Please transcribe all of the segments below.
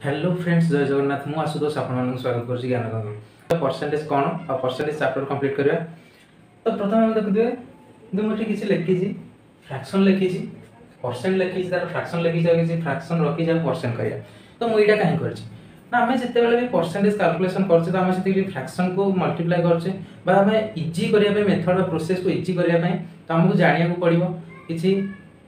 Hello friends, जय जगन्नाथ। मु आशुतोष आपन स्वागत कर ज्ञान गंगा परसेंटेज कौन आ परसेंटेज चैप्टर कंप्लीट करिया। तो प्रथम हम देखुथे मुझे किसी लिखी फ्रैक्शन लिखी परसेंट लिखी तार फ्रैक्शन लिखी किसी फ्रैक्शन रखी जा परसेंट करिया। तो मु एटा काहे करछि ना आमे जते बेले भी परसेंटेज कैलकुलेशन करछि तो आमे सेते फ्रैक्शन को मल्टीप्लाई करछि बा आमे इजी करिया पे मेथड बा प्रोसेस को इजी करिया पे तो हमको जानिया को पड़िबो किसी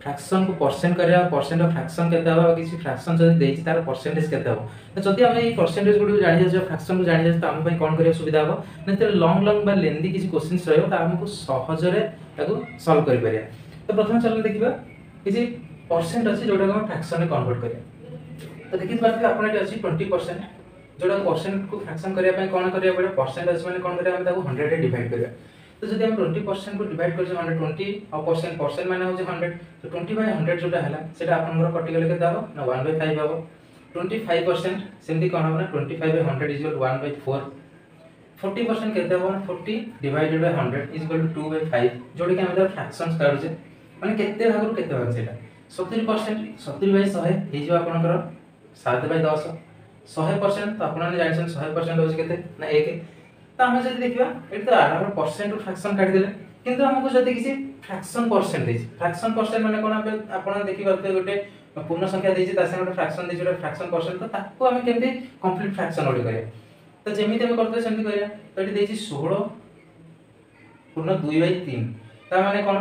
फ्रैक्शन को परसेंट करिया परसेंट ऑफ फ्रैक्शन केते हबा किसी फ्रैक्शन जदी देछि तार परसेंटेज केते हबो। तो जदी हम ए परसेंटेज गुडी जानि जाय फ्रैक्शन को जानि जाय तो हम पई कोन करिया सुविधा हबो नै त लॉन्ग लॉन्ग बा लेंदी किसी क्वेश्चंस रहयो त हमको सहज रे ताको सॉल्व करि परिया। तो प्रथम चल देखिबा किसी परसेंट अछि जोडा को फ्रैक्शन में कन्वर्ट करिया। तो देखि बात अपन एटी अछि 20% जोडा परसेंट को फ्रैक्शन करिया पई कोन करिया पड़े परसेंट अछि माने कोन करिया हम ताको 100 रे डिवाइड करिया। तो जब हम 20% को डिवाइड कर 120 और परसेंट माने हो 100 तो 20 बाय 100 जोटा हला सेटा आपन घर कटि गेले के दाबो ना 1/5 हबो। 25% सेमती कोन हो ना 25 बाय 100 इज इक्वल 1/4। 40% केते हबो ना 40 divided by 100 is equal to 2/5 जोडे के हम फ्रैक्शंस काढु जे माने केते भागरु केते भाग सेटा 70% 70 बाय 100 हे जो आपन घर 7/10 100% तो आपन ने जानिसन 100% हो केते ना 1। तो हम जब देखिबा एट तो आराम परसेंट फ्रैक्शन काट देले किंतु हमको जदी किसी फ्रैक्शन परसेंट माने कोन आपण देखि बाते गोटे पूर्ण संख्या देछि ता संगे फ्रैक्शन देछि गोटे फ्रैक्शन परसेंट तो ताको हम केमते कंप्लीट फ्रैक्शन ओडी करिया। तो जेमिते हम करते सेमति करिया। तो एटी देछि 16 पूर्ण 2/3 ता माने कोन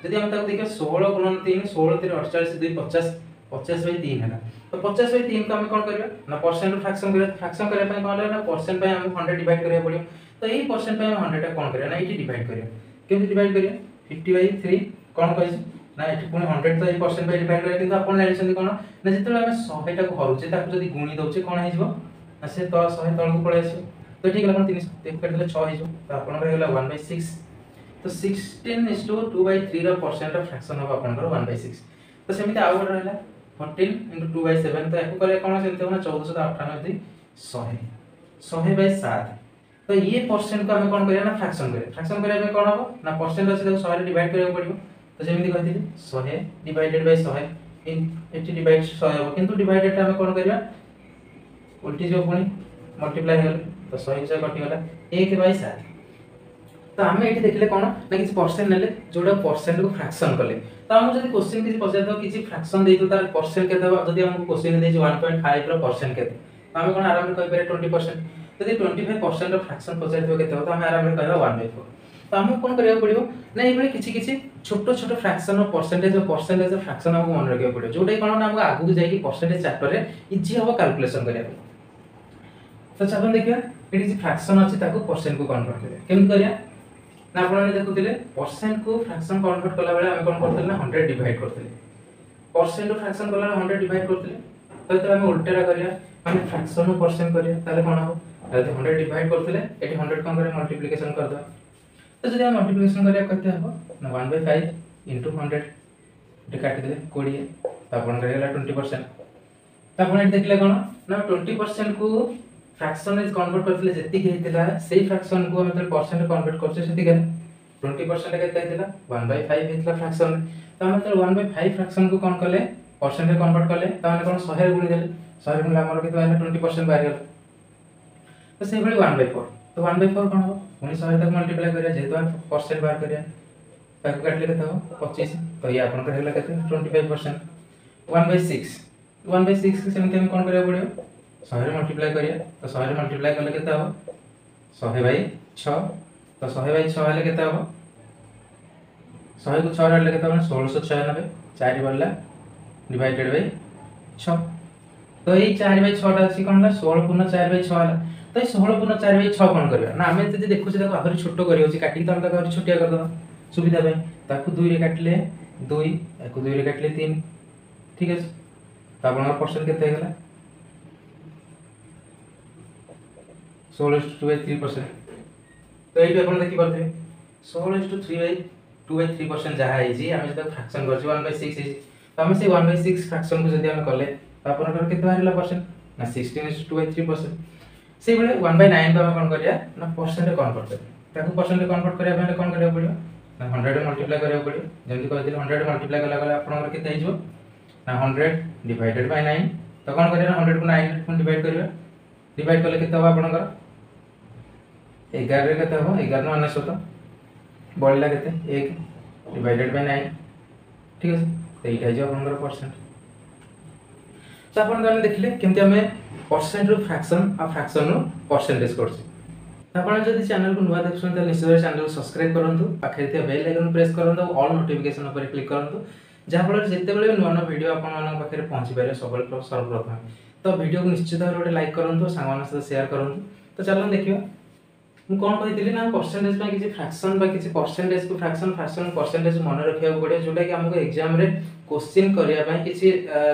जदी हम ताको देखिया 16 गुणन 3 16 3 48 2 50 50/3 हैला। तो 50/3 को हम कोन करिया ना परसेंट फ्रैक्शन करिया पय कोन ना परसेंट पय हम 100 डिवाइड करिया पड़ियो। तो यही परसेंट पय हम 100 टा कोन करिया ना एटी डिवाइड करिया केमति डिवाइड करिया 50/3 कोन कहिस ना एटी पुनी 100 तो यही परसेंट पय डिवाइड करिया किंतु आपण जानि छथि कोन ना जेतले हम 100 टा को हरुचे ताको जदी गुणी दउचे कोन हे जिवो ना से तो 100 तळ को पळे आसी। तो ठीक लागन 3 एक कर देले 6 हे जो तो आपण रे गेला 1/6। तो 16:2/3 रो परसेंट ऑफ फ्रैक्शन हो आपण 1/6। तो सेमिते आउ गोटे रहला 14 * 2/7 तो याको करे कोन सेमते होना 1498 100/7। तो ये परसेंट को हम कोन करिया ना फ्रैक्शन करिया में कोन हो ना परसेंट अछि तो 100 रे डिवाइड करिया पड़िबो। तो जेमिति कहथिले 100 divided by 100 in eighty divide 100 हो किंतु डिवाइडेड हम कोन करिया उल्टी जो पुनी मल्टीप्लाई हो तो 100 से कटि गला 1/7। तो हम एठी देखले कोन ना किसी परसेंट नेले जोडा परसेंट को फ्रैक्शन करले तो हम जदी क्वेश्चन किसी पचार दो किसी फ्रैक्शन देई तो तार परसेंट केते बा जदी हमको क्वेश्चन दे 1.5 रो परसेंट केते तो हम कोन आराम रे कहि पारे 20%। जदी 25% ऑफ फ्रैक्शन पचार दियो केते तो हम आराम रे कहबा 1/4। तो हम कोन करिया पड़िबो ना एबले किछि छोटो छोटो fraction of percentage of fraction हमको मन रखिया पड़ियो जोडे कोन ना हमको आगु जाई कि परसेंटेज चैप्टर रे इजी हो कैलकुलेशन करिया। तो चलन देखिया एटी जे फ्रैक्शन अछि ताको परसेंट को कन्वर्ट करिया केम करिया ना आपण देखुथिले परसेंट को फ्रैक्शन कन्वर्ट कला बेले हम कोन करथिले ना 100 डिवाइड करथिले परसेंट फ्रैक्शन कला 100 डिवाइड करथिले। तो एतरा हम उल्टेरा करिया माने फ्रैक्शन को परसेंट करिया ताले कोन हो जदी 100 डिवाइड करथिले एटी 100 कोन करे मल्टीप्लिकेशन कर दो। तो जदी हम मल्टीप्लिकेशन करिया कते हो ना 1/5 * 100 एटी काटि देले 20 तो आपण रहेला 20%। तो आपण एटी देखले कोन ना 20% को फ्रैक्शन इज कन्वर्ट करथिले जति के हेतिला सेही फ्रैक्शन को हम परसेंट कन्वर्ट करछे सेति के 20% केते हेतिला 1/5 हेतिला फ्रैक्शन। तो हम 1/5 फ्रैक्शन को कोन करले परसेंट रे कन्वर्ट करले तो हम कोन 100 रे गुणी देले 100 रे गुणी हमर केते आइला 20% बाहर गेल। तो से भली 1/4 तो 1/4 कोन हो पुनी 100 तक मल्टीप्लाई करिया जेतो हम परसेंट बाहर करिया ताको काटले केते हो 25 तो ये आपन के हेला केते 25%। 1/6 के सेमते हम कोन करिया पड़ियो 100 रे मल्टीप्लाई करिया तो 100 रे मल्टीप्लाई करले केते हो 100/6 तो 100/6 हेले केते हो 100 को 6 हेले केते हो 1696 4 बल्ला डिवाइडेड बाय 6। तो ये 4/6 टा अछि कोन 16 पूर्ण 4/6 हला। तो ये 16 पूर्ण 4/6 कोन करबा ना हमें जदी देखु छी आखरी छोटो करियो छी काटी तो हम तक आखरी छोटिया कर दो सुविधा पे ताकू 2 रे काटले 2 एको 2 रे काटले 3 ठीक अछि। तो आपन परसेंट केते हेला 16:2/3%। तो एठी आपण देखि परथे 16:3/2/3% जहा है जी हम जब फ्रैक्शन करछि 1/6 है तो हम से 1/6 फ्रैक्शन को जदी हम करले तो आपण केते बाहरला परसेंट ना 16:2/3%। से बेले 1/9 को हम कोन करिया ना परसेंट रे कन्वर्ट करिया ताको परसेंट रे कन्वर्ट करिया पहिले कोन करिया पड़ियो ना 100 रे मल्टीप्लाई करिया पड़ियो जेमति कहथिले 100 रे मल्टीप्लाई कला गला आपण केते हे जो ना 100 डिवाइडेड बाय 9 तो कौन करिया 100 को 9 पुणी डिवाइड करिया डिवाइड कले केते हो आपनकर 11 रे केते हो 11 नु 99 बळला केते 1 डिवाइडेड बाय 9 ठीक है तो एटा जे आपनकर परसेंट तो आपन गाने देखले केमति हमें परसेंट रो फ्रैक्शन आ फ्रैक्शन रो परसेंटेज करछि आपण जदि चैनल को नुवा देखछन त निश्चित चैनल को सब्सक्राइब करंतु पाखे थे बेल आइकन प्रेस करंतु ऑल नोटिफिकेशन ऊपर क्लिक करंतु जहा फल जेते बेले नुवा नुवा वीडियो आपण मानक पाखे पहुंची पारे सबल सर्वप्रथम तो वीडियो को निश्चित भाव गोटे लाइक करंतु सांगमान साथ शेयर करंतु तो चलो देखियो मु कोन कहितली ना परसेंटेज पे किछि फ्रैक्शन बा किछि परसेंटेज को फ्रैक्शन फ्रैक्शन परसेंटेज मन रखिया पड़े जोटा कि हमको एग्जाम रे क्वेश्चन करिया पय किछि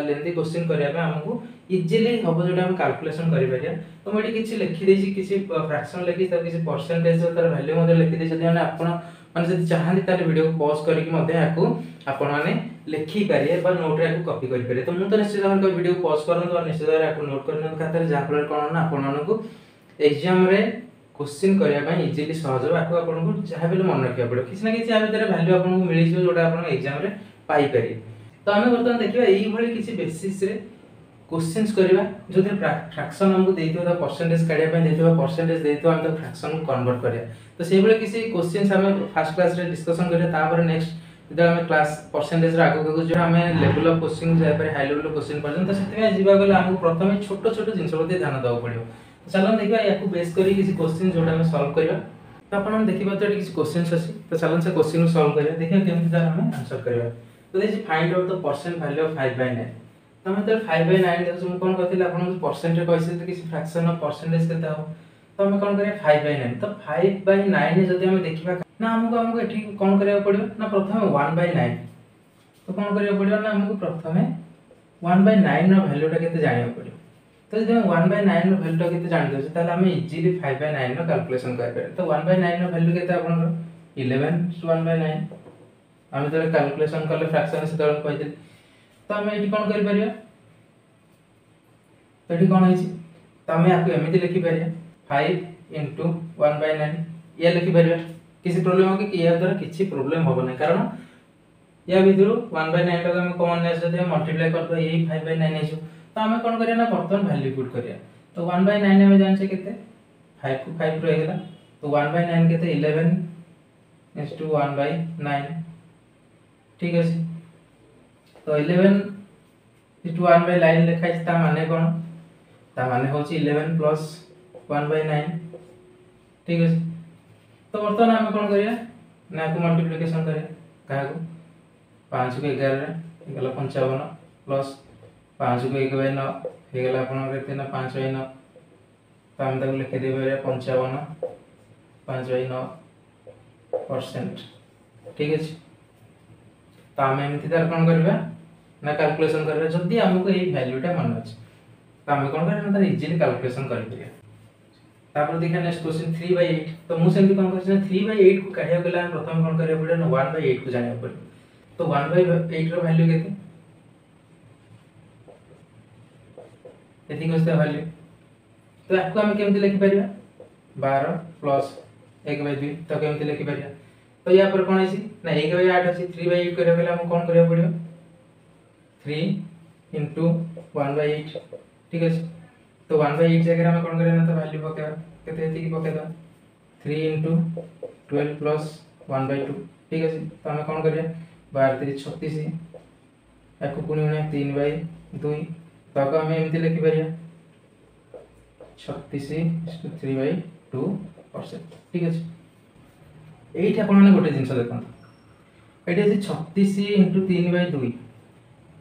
लेंथी क्वेश्चन करिया पय हमको इजीली हबो जोटा हम कैलकुलेशन करि परिया तो मोडी किछि लिखि देछि किछि फ्रैक्शन लिखि त किछि परसेंटेज तार वैल्यू मध्ये लिखि देछि जदि आपण माने जदि चाहन्ति तार वीडियो को पॉज करिकि मध्ये याकू आपण माने लिखि पारिए बा नोट रे याकू कॉपी करि पारिए तो मु तो निश्चित भाव वीडियो को पॉज करन और निश्चित भाव याकू नोट करन खातिर जा फल कोन ना आपण मानकू एग्जाम रे क्वेश्चन करिया पय इजीली सहज याकू आपण को जहा बेले मन रखिया पड़ो किछि ना किछि आ भीतर वैल्यू आपण को मिलि जो जोटा आपण एग्जाम रे पाई पारिए तो हमें वर्तमान देखिबा एई भली किछि बेसिस रे क्वेश्चंस करबा जोथे फ्रैक्शन हमको देइतो ता परसेंटेज काढिया पय देइतो परसेंटेज देइतो हम तो फ्रैक्शन को कन्वर्ट करिया तो सेइ भली किछि क्वेश्चंस हमें फर्स्ट क्लास रे डिस्कशन करिया तापर नेक्स्ट जब हमें क्लास परसेंटेज रे आगो को जो हमें लेवल ऑफ क्वेश्चन जाय पर हाई लेवल क्वेश्चन पर्यंत तो सेते जिबा गले हमको प्रथमे छोटो छोटो जिंस प्रति ध्यान देबा पड़ियो तो चलो देखिबा याकू बेस करी किछि क्वेश्चन जोटा हमें सॉल्व करिया तो आपण हम देखिबा तो किछि क्वेश्चंस अछि तो चलो से क्वेश्चन को सॉल्व करिया देखिया केमति तार हमें आंसर करिया तो this find out the percent value of 5/9 तो हम तो 5/9 देखो हम कोन कहथिले आपण परसेंट रे कहै कि फ्रैक्शन ऑफ परसेंटेज केता हो तो हम कोन करिया 5/9 तो 5/9 जदि हम देखिबा ना हमको एठी कोन करिया पड़ियो ना प्रथमे 1/9 तो कोन करिया पड़ियो ना हमको प्रथमे 1/9 रो वैल्यू टा केते जानिया पड़ियो तो जदि हम 1/9 रो वैल्यू टा केते जानि दोछ ताले हम इजीली 5/9 रो कैलकुलेशन कर पारे तो 1/9 रो वैल्यू केते आपण 11/9 हम जरे कैलकुलेशन करले फ्रैक्शन से तळन कहथिल तो हम एठी कोन करि परिया तो एठी कोन होइछि तो हम याकू एमिति लिखि परिया 5 * 1/9 ये लिखि परिया किसी प्रॉब्लम हो कि या द्वारा किछि प्रॉब्लम होबो नै कारण या भितरु 1/9 टा हम कॉमन नेस जदि हम मल्टीप्लाई करतो यही 5/9 हेजो तो हम कोन करिया ना वर्तमान वैल्यू पुट करिया तो 1/9 हम जान छै केते 5 को 5 रह गेला तो 1/9 केते 11 * 1/9 ठीक है तो 11 * 1/9 लिखा छै ता माने कोन ता माने होची 11 + 1/9 ठीक है तो वर्तमान हम कोन करिया ना को मल्टीप्लिकेशन करिया का को 5 को 11 रे गेला 55 प्लस 5 को 1/9 हे गेला आपन केते ना 5/9 तो हम तक लिख देबे 55 5/9% ठीक है तो हम एमती तार कोन करबा ना कैलकुलेशन करबा जदी हमको एई वैल्यूटा मन अछि तो हम कोन करबा तार इजीली कैलकुलेशन कर दिया तापर देखा नेक्स्ट क्वेश्चन 3/8 तो मु सेमती कोन करछ ना 3/8 को काढिया गेला हम प्रथम कोन करिया पड़े ना 1/8 को जानिया पड़े तो 1/8 रो वैल्यू केते एथि कोस्ता वैल्यू तो याकू हम केमति लिखि परिया 12 प्लस 1/2 तो केमति लिखि परिया तो या पर कोन अछि ना 1/8 अछि 3/8 करिया गेला हम कोन करिया पड़ियो 3 * 1/8 ठीक है तो 1/8 जगह हम कोन करिया ना तो वैल्यू पकेबा केते एति की पकेदा 3 * 12 + 1/2 ठीक है तो हम कोन करिया 12 3 36 याकू पुनी 3/2 तो हम एमति लिखि परिया 36 * 3/2% ठीक है एठी आपण माने गोटे जिंस देखन एठी अछि 36 * 3/2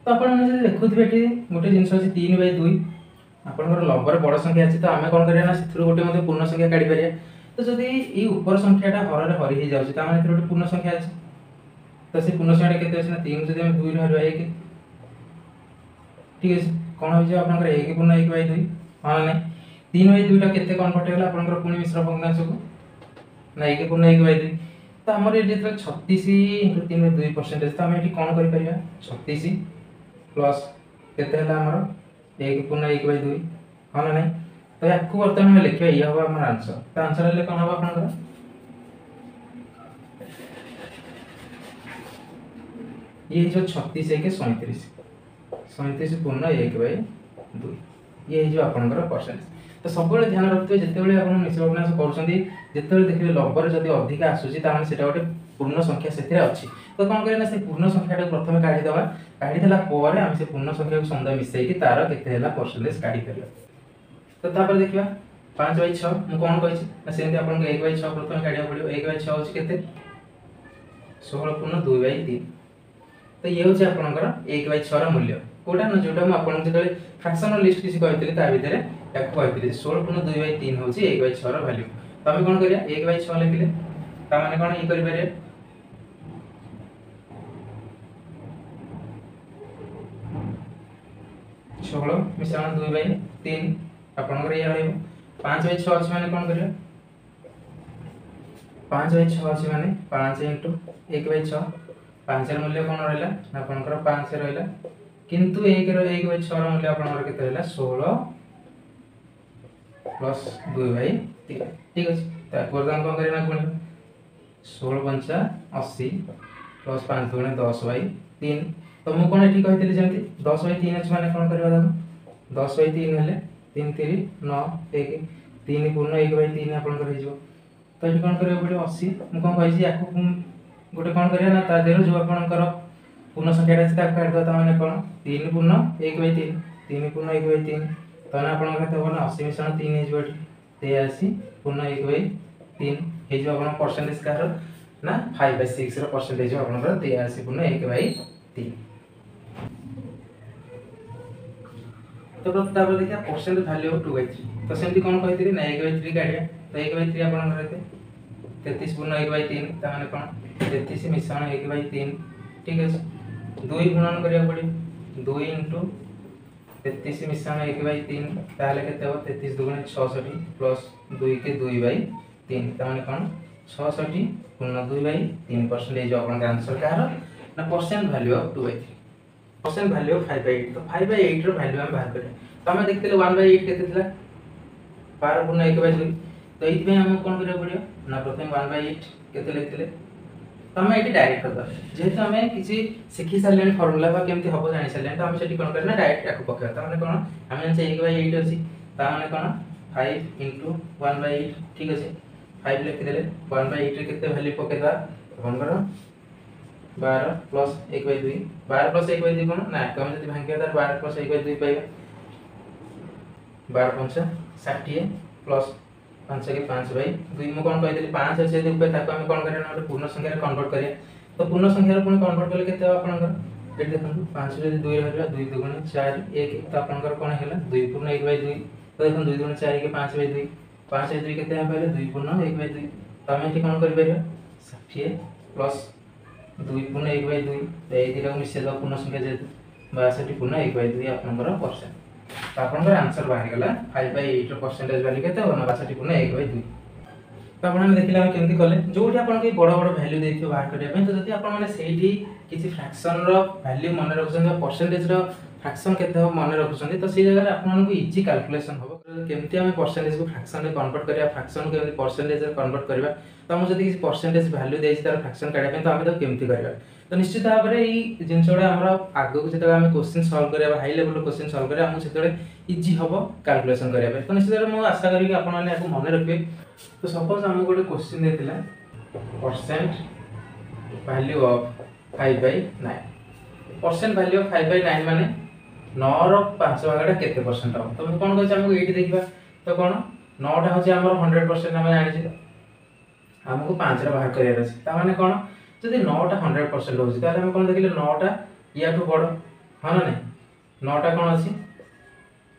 तो आपण माने जे देखुथिबे एठी गोटे जिंस अछि 3/2 आपनकर लंबर बड़ संख्या अछि तो हमें कोन करिया ना सिथुर गोटे मध्ये पूर्ण संख्या काढी परिया तो जदी ई ऊपर संख्याटा हर रे हरि हे जाउछि त माने गोटे पूर्ण संख्या अछि तो से पूर्ण संख्या केते अछि ना 3 जदी हम 2 रे हरबा 1 ठीक अछि कोन होय जे आपनकर 1 * 1/2 हां नै 3/2 टा केते कन्वर्ट हेला आपनकर पुनी मिश्र भग्नांश को ना 1 * 1/2 तो हमर एठी 36 * 3/2% तो हम एठी कोन करि परिया 36 प्लस केते हला हमर 1 * 1/2 हां ना नै तो याकू वर्तमान में लिखिया ये होबा हमर आंसर तो आंसर ले कोन होबा आपनकर ये जो 36 1 37 37 पूर्ण 1/2 2 ये हो आपनकर परसेंटेज। तो सब ध्यान रखिए जितेबाला आप निश्चय भग्नांश करुँच जिते देखिए लबर जब अधिक आसूसी से गोटे पूर्ण संख्या से अच्छी तो कौन करें से पूर्ण संख्या प्रथम काढ़ीदे काढ़ीदेला आम से पूर्ण संख्या को समुदाय मिसेक तार के परसेंटेज काढ़ी पार। तो तापर देखिए 5/6 मुझे कौन कही सेमती आपको 1/6 प्रथम काढ़ा पड़ो 1/6 हूँ के 16 पूर्ण 2/3 तो ये हूँ आपंकर 1/6 मूल्य कौटा ना जोटा मुझे जो फ्रैक्शन लिस्ट किसी कही भितर कही 16 पूर्ण 2/3 हूँ 1/6 वैल्यू। तो आम कौन करिया 1/6 लिखिले ताने कौन ये करें 16 मिश्रण 2/3 आपंकर ये रही 5/6 अच्छी मैंने कौन करिया 5/6 अच्छी मैंने 5 × 1/6 5 मूल्य कौन रहा आपंकर 5 रहा किंतु 1/6 मूल्य आपंकर केते रहा 16 प्लस 2/3 ठीक अच्छे। बर्तमान कौन करना पुणी 16 × 80 प्लस 5 × 10/3 तो मुझे कौन ये कही जमी 10/3 अच्छे मैंने कौन करवा 10/3 हेल्ले 3 3 9 1 3 पूर्ण 1/3 आपंकर तो ये कौन करा पड़ो 80 मुझे कौन कही या गोटे कौन करना ना देर जो आपंकर पूर्ण संख्या अच्छे काटद मैंने कौन 3 पूर्ण 1/3 3 पूर्ण 1/3 तो आपंकर 80 मिश्रण 3 हो 83 पूर्ण 1/3 हो परसेंटेज कार ना 5/6 परसेंटेज आपंकर 83 पूर्ण 1/3। तो देखिए परसेंट वैल्यू 2/3 तो सेमती कौन कही ना 1/3 काढ़िया तो 1/3 आपंकर 33 पूर्ण 1/3 ताने कौन 33 मिश्रण 1/3 ठीक अच्छे 2 गुणन करा पड़े 2 × 33 मिश्रण 1/3 ताले केते 33 2 × 66 प्लस 2 के 2/3 ताने कौन 66 पूर्ण 2/3 परसेंटेज आपन आंसर कार ना percent value of 2/3 percent value of 5/8 तो 5/8 रो वैल्यू हम बाहर करें तो हम देखते 1/8 केते थिला 12 पूर्ण 1/2 तो एथि हम कोन करिया पड़ियो ना प्रथम 1/8 केते लिखले तो हम एटी डायरेक्ट कर दो जेहेतु हमें किसी सीखी सारे फॉर्मूला बा केमती हबो जानि सारे तो हम सेठी कोन करना डायरेक्ट याको पकेबा त माने कोन हम जानि 1/8 अछि ता माने कोन 5 × 1/8 ठीक अछि 5 लिख देले 1/8 रे केते वैल्यू पकेदा कोन करो 12 प्लस 1/2 12 प्लस 1/2 कोन ना तो हम जति भांगिया त 12 प्लस 1/2 पाइबा 12 5 60 प्लस 5 के 5/2 मु कोन कहि 5 আছে দুপে তাকো আমি কোন করে না पूर्ण संख्या रे कन्वर्ट करिया तो पूर्ण संख्या रे पुनी कन्वर्ट करले केते आपनकर एट देखन 5 रे 2 रहला 2 2 × 4 1 तो आपनकर कोन हैला 2 पूर्ण 1/2 तो देखन 2 2 × 4 के 5/2 5/2 केते हम पाइले 2 पूर्ण 1/2 तो हम एठी कोन करि परिया 60 प्लस 2 पूर्ण 1/2 तो ए दिरा मिसे द पूर्ण संख्या जे 62 पूर्ण 1/2 आपनकर परसेंट तो आपनकर आंसर बाहर गला 5/8 रो परसेंटेज वैल्यू केते हो 62 पूर्ण 1/2 तो आपण देखिला हम केमती कले जोठी आपण के बड़ बड़ वैल्यू देथियो बाहर करिया पे तो जति आपण माने सेठी किछि फ्रैक्शन रो वैल्यू मन रखछन परसेंटेज रो फ्रैक्शन केते हो मन रखछन तो से जगह रे आपण को इजी कैलकुलेशन हो केमती हम परसेंटेज को फ्रैक्शन रे कन्वर्ट करिया फ्रैक्शन को परसेंटेज रे कन्वर्ट करबा तो हम जति किछि परसेंटेज वैल्यू देछि तार फ्रैक्शन काढे पे तो हम तो केमती करबा तो निश्चित भाव में ये जिनसोड़ा हमरा आगो को जेतबे हम क्वेश्चन सॉल्व करबा हाई लेवल क्वेश्चन सॉल्व करबा हम सेतबे इजी हबो कैलकुलेशन करबा पे तो निश्चित भाव में आशा करी कि आपण माने याको मन रखबे। तो सपोज हम गोटे क्वेश्चन देथिला percent value of 5/9 percent value of 5/9 माने 9 रो 5 भागटा केते परसेंट हो तो हम कोन कहै हमको एठी देखबा तो कोन 9 टा होचे हमर 100% हम जानि छी हमको 5 रा बाहर करिया अछि ता माने कोन जदि 9 टा 100% होछि ताले हम कोन देखिले 9 टा याठू बड़ हां ना नै 9 टा कोन अछि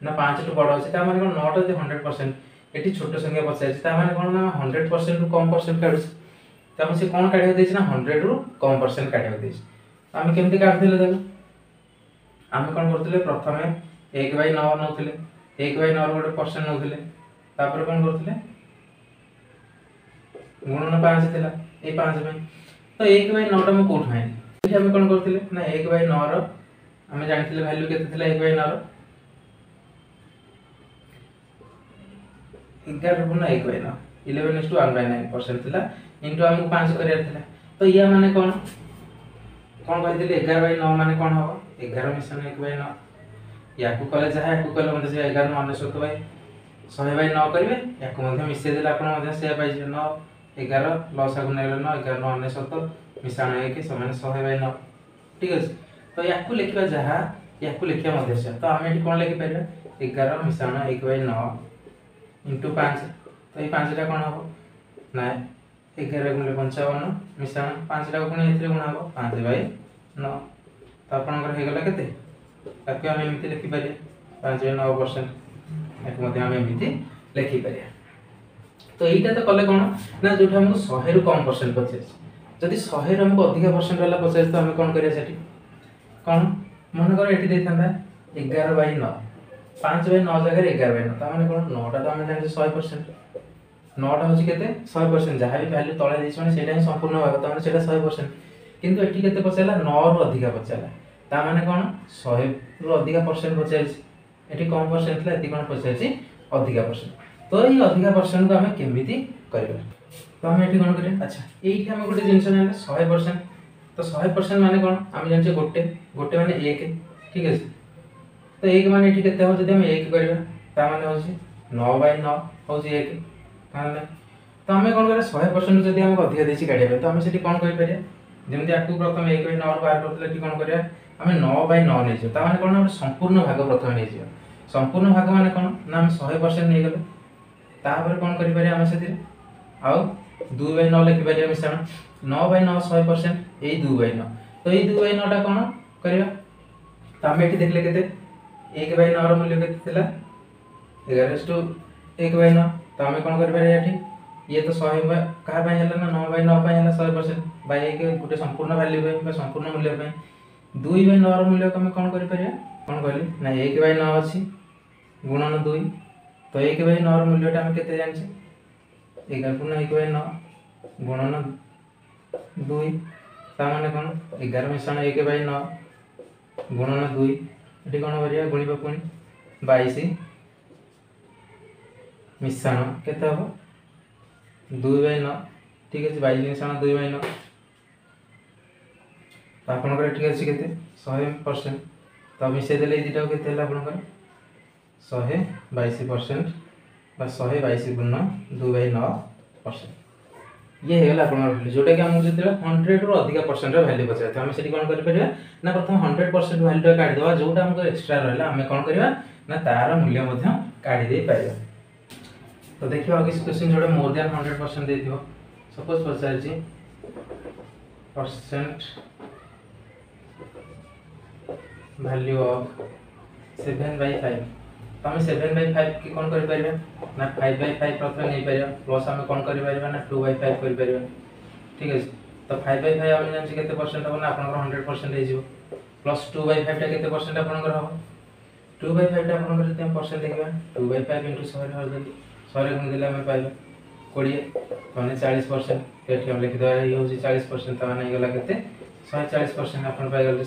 ना 5 टू बड़ अछि ता माने कोन 9 टा जदि 100% एठी छोट संख्या बचे अछि ता माने कोन ना 100% रु कम परसेंट काढु ता हम से कोन काढिया देछि ना 100 रु कम परसेंट काढिया देछि हम केमति काढथिले देखो हम कोन करथिले प्रथमे 1/9 नउथिले 1/9 रो गोटे परसेंट नउथिले तापर कोन करथिले गुणन 5 थिला ए 5 में तो 1/9 टा म कोठ आइली एठी हम कोन करथिले ना 1/9 रो हम जानिथिले वैल्यू केते थिला 1/9 रो 11 गुना 1/9 11:1/9% थिला इनटू हमको 5 करिया थिला तो या माने कोन कहि दिले 11/9 माने कोन हो 11 मिशन 1/9 या कले जहाँ या कले मतलब से 11 9 99 बाई 100 बाई 9 करेंगे या मिसई देते आप से पाई 9 11 लस आगे नहीं 9 11 9 99 मिशाण 1 समान 100 बाई 9 ठीक अच्छे। तो या लिखा जहाँ या लिखा मध्य तो आम ये कौन लिखिपर 11 मिशाण 1 बाई 9 इंटू 5 तो ये 5टा कौन हम ना 11 गुणे 55 मिशाण 5टा पुणी ए गुणा हम 5 बाई 9 तो आपंकर होगा के आम एमती लिखिपर 5 बाई 9% आम एमती लिखिपर। तो यहाँ तो कले कौन ना जो आमको 100 रु कम परसेंट पचार जदि 100 आमको अधिक परसेंट वाला पचार तो आम कौन करा कौन मन कर ये देता 11 बाई 9 5 बाई 9 जगह 11 बाई 9 मैंने कौन 9टा तो आम जाने 100% 9टा हूँ के 100% जहाँ भी भैल्यू तले देते संपूर्ण भाग तो मैंने 100% किंतु एटी के पचारा 9 रु अधिक पचारा ता मैंने कौन 100 रु अधिक परसेंट पचार ये कम परसेंट था ये कौन पचार अधिक परसेंट। तो ये अधिक परसेंट को आम केमी कर तो आम ये कौन करें अच्छा ये आम गोटे जिन 100% तो 100% माने कौन आम जाने गोटे गोटे माने 1 ठीक है। तो 1 माने ये केते हो जदि हम 1 करबा माने हो 9 बाई 9 हो 1 तो आम कौन करें 100% जदि हमको अधिक देसी काढ़ा तो आम से कौन करें जमी आपको प्रथम 1 बाई 9 बाहर करते कौन करा आम 9 बाई 9 नहीं जाए मैंने कौन संपूर्ण भाग प्रथम नहीं संपूर्ण भाग माने कौन ना आम 100% नहीं गले तापर कौन करें आम से आउ 2 बाई 9 लिखिपर मिश्रण 9 बाई 9 100% यही 2 बाई 9 तो ये 2 बाई 9टा कौन करवा तो आम ये देखले के 1 बाई 9 मूल्य के 11 टू 1 बाई 9 तो आम कौन कर ये तो 100 क्या ना 9 बाई 9 100% बाई गोटे संपूर्ण भैल्यू संपूर्ण मूल्य 2 बाई 9 मूल्य को आम कौन कर कौन कहली ना 1 बाई 9 अच्छी गुणन 2 तो 1 बाई 9 मूल्यटा आम के जाने 11 पूर्ण 1 बाई 9 गुणन 2 ताने कौन 11 मिश्रण 1 बाई 9 गुणन 2 ये कौन करिया गुणिबा पुणी 22 मिश्रण केते हम 2 बाई 9 ठीक है 22 मिश्रण 2 बाई 9 तो आपनकर ठीक अच्छे के 100% तो मिसई देले दुटा के आपनकर 122% बा 122 गुण 2 बाई 9% ये होगा आप जोटा कि आमको जो 100 रु अधिक परसेंट वैल्यू पचार तो आम से कौन कर ना प्रथम 100% वैल्यू काढ़ीदे जोटा आमको एक्सट्रा रहा आम कौन करवा ना तार मूल्य काढ़ी पार। तो देखिए आगे क्वेश्चन जोटा more than 100% they suppose Pachar percent value of 7/5 तो आम 7/5 की कौन कर ना 5/5 प्रथम नहीं पार प्लस आम कौन कर ना 2/5 कर ठीक है। तो 5/5 आम जान के परसेंट हम ना आप 100% हो प्लस 2/5 टा के परसेंट आपंकर हम 2/5 टा आप परसेंट देखा 2/5 इंटू 100 गुण देते आम पाइबा 20 मैंने 40% ये लिखिद ये हूँ 40% होगा के 140% आप पाइगले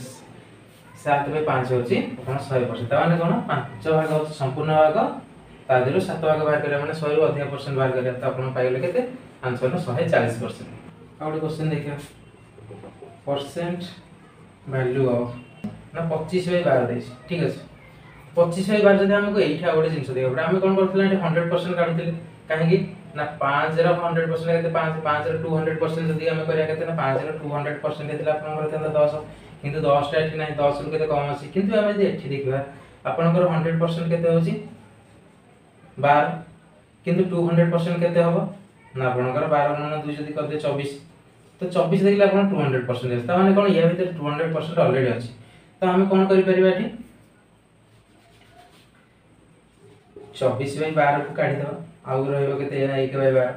7/5 हूँ 100% मैंने कौन 5 भाग हूँ संपूर्ण भाग तादेह 7 भाग बाहर करें मैंने 100 रु अधिक परसेंट बाहर करें तो आप पाइगले के आंसर 140%। आ गए क्वेश्चन देखिए परसेंट वैल्यू ऑफ ना 25/12 ठीक अच्छे 25/12 जब आमको ये गोटे जिन देखा आम कौन कर 100% काढ़ुले कहीं ना 5 100% 5 200% जब आम करा 5 200% देते आप 10 किंतु 10 टा ना 10 रु के कम अच्छी किंतु आम जो ये देखा आपंकर 100% के 12 किंतु 200% के हम ना आपंकर 12 गुणन 2 जब कर 24 तो 24 देखिए आप 200% मैंने कौन या भर 200% अलरेडी अच्छी तो आम कौन कर 24/12 को काढ़ीद आउ रही 1/12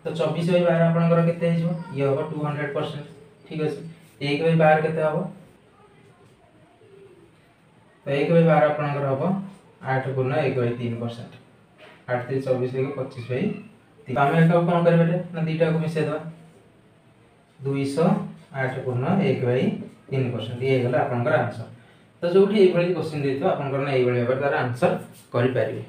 तो 24/12 आपंकर के ये हम 200% ठीक अच्छे 1/12 के हम तो 1/12 आपंकर हम 8 गुण 1/3% 8 3 24 25/3 तो आम कौन कर ना दुटा को मिसई देवा 208 गुण 1/3% ये गला आपंकर आंसर। तो जो ये क्वेश्चन देते आपंकर ना ये भाव तार आंसर करेंगे।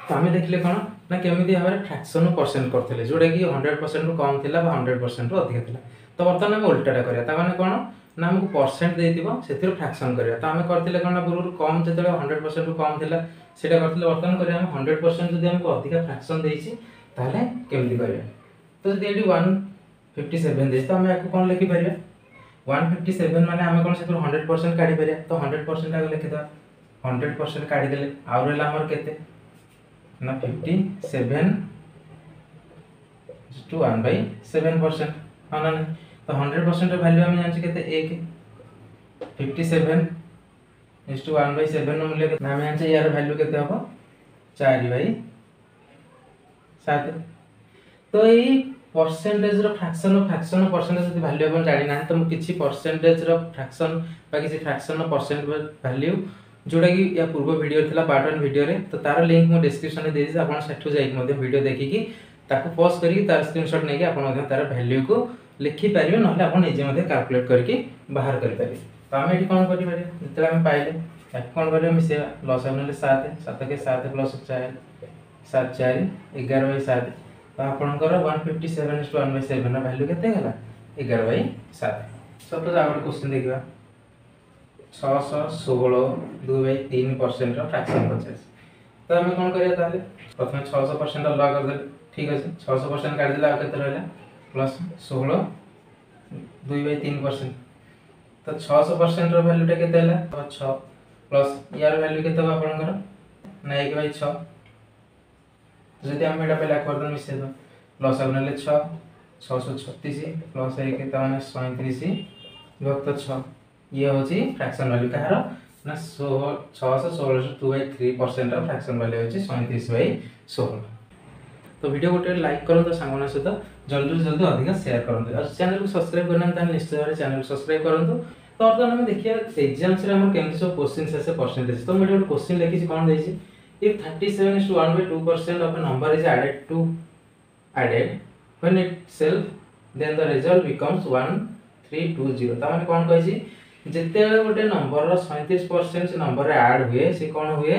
तो आम देखिले कौन ना केमी भाव में फ्रैक्शन परसेंट करते जोटा कि 100% रु कम थी 100% रु अधिक था तो बर्तमान आम उल्टाटा करा मैंने कौन ना हमको परसेंट देइथिबो सेथिरो फ्रैक्शन करिया तो हमें करथिले कोन पूर्व कम जेतले 100% रु कम थिला सेटा करथिले वर्तमान करिया हम 100% जदि हमको अधिका फ्रैक्शन देइछि ताले केमति करिया तो जदि एटी 157 देइछि तो हमें याको कोन लिखि परिया 157 माने हमें कोन सेथिरो 100% काढी परिया तो 100% आगे लिखि दा 100% काढी देले आ रहला हमर केते ना 57 to 1/7% हां ना तो 100% वैल्यू हम जान केते 1 57 is to 1/7 नो मूल्य केते हम जान यार वैल्यू केते हबो 4/7 तो ई परसेंटेज रो फ्रैक्शन परसेंटेज जति वैल्यू अपन जानि ना तो किछि परसेंटेज रो फ्रैक्शन बा किछि फ्रैक्शन रो परसेंट वैल्यू जोटा कि या पूर्व वीडियो थिला पार्ट 1 वीडियो रे तो तार लिंक मो डिस्क्रिप्शन में दे दी आपण सेठु जाई मध्ये वीडियो देखि कि ताको पॉज करी तार स्क्रीनशॉट नै कि आपण मध्ये तार वैल्यू को लिखि परिबे नहले आपण निजे मध्ये कैलकुलेट करके बाहर करि परिबे तो हम एठी कोन करि परिबे जतले हम पाइले एक कोन करियो मिसे लॉस हमले 7 7 के 7 प्लस 4 7 4 11/7 तो आपनकर 157 to 1/7 रा वैल्यू केते गला 11/7 सपोज आउट क्वेश्चन देखिबा 616 2/3% रा फ्रैक्शन परचेस तो हम कोन करिया ताले प्रथम 600% लॉ कर दे ठीक अछि 600% काट दिला आ केते रहला प्लस 16 2/3% तो 600% रो वैल्यू टा केते हला 6 प्लस यार वैल्यू केते बा आपनकर ना 1/6 जदि हम एटा पहला कर दन मिसे दो प्लस आपनले 6 636 प्लस 1 केते माने 37 विभक्त 6 ये होची फ्रैक्शन वैल्यू कहार ना 616 2/3% रा फ्रैक्शन वैल्यू होची 37/16 तो वीडियो गोटे लाइक करंतो सांगना सहित जल्दी अधिक शेयर करंतो और चैनल को सब्सक्राइब करना त निश्चित भाबे चैनल को सब्सक्राइब करंतो तो वर्तमान हम देखिया एग्जाम्स रे हमर केमति सब क्वेश्चंस आसे परसेंटेज तो वीडियो क्वेश्चन लिखि कोन देछि if 37 is to 1/2% of a number is added when itself then the result becomes 1320 त माने कोन कहै छी जते गोटे नंबर रो 37% से नंबर रे ऐड हुए से कोन हुए